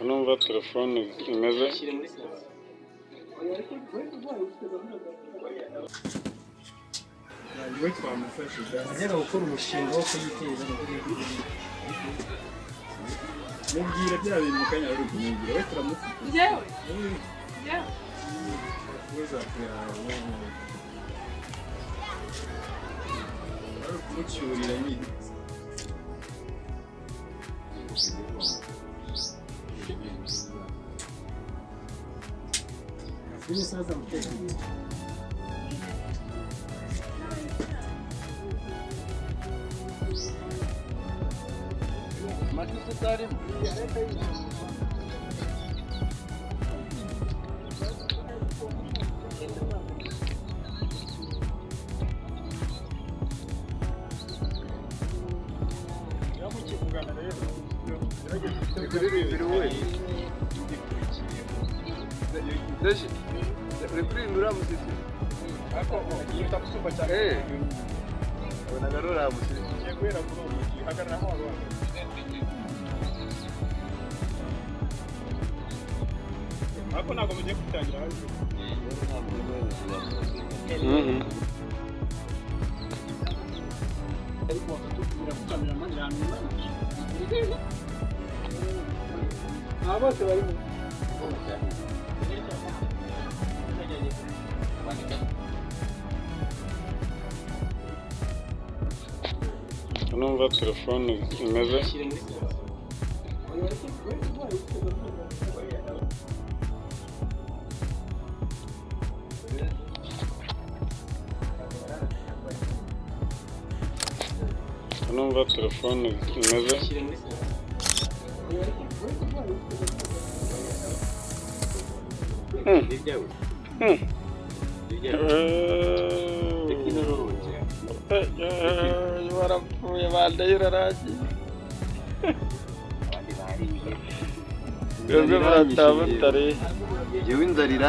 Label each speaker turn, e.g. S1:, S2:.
S1: numva telefone imeze
S2: agera gukora umushinga wo kuyiteza imbere.
S3: mubwira bya bintu mu kanya ari kumubwira we turamufite
S4: Njyewe
S3: ari kumucyurira nyine
S2: Ini sasa mtego.
S3: matutu tari Reprendura musisi. Ako yita kusuba cyane. Bona garura musisi. Yekwera kuno hagarara aho abantu. Ako nago mugiye kutangira haje.
S2: Ariko tukubira kutamira manjani. Abose bari mu
S1: numva telefone imeze numva telefone imeze warapfuye bandayiraragiye twebwe muratabutare
S3: yewe inzarira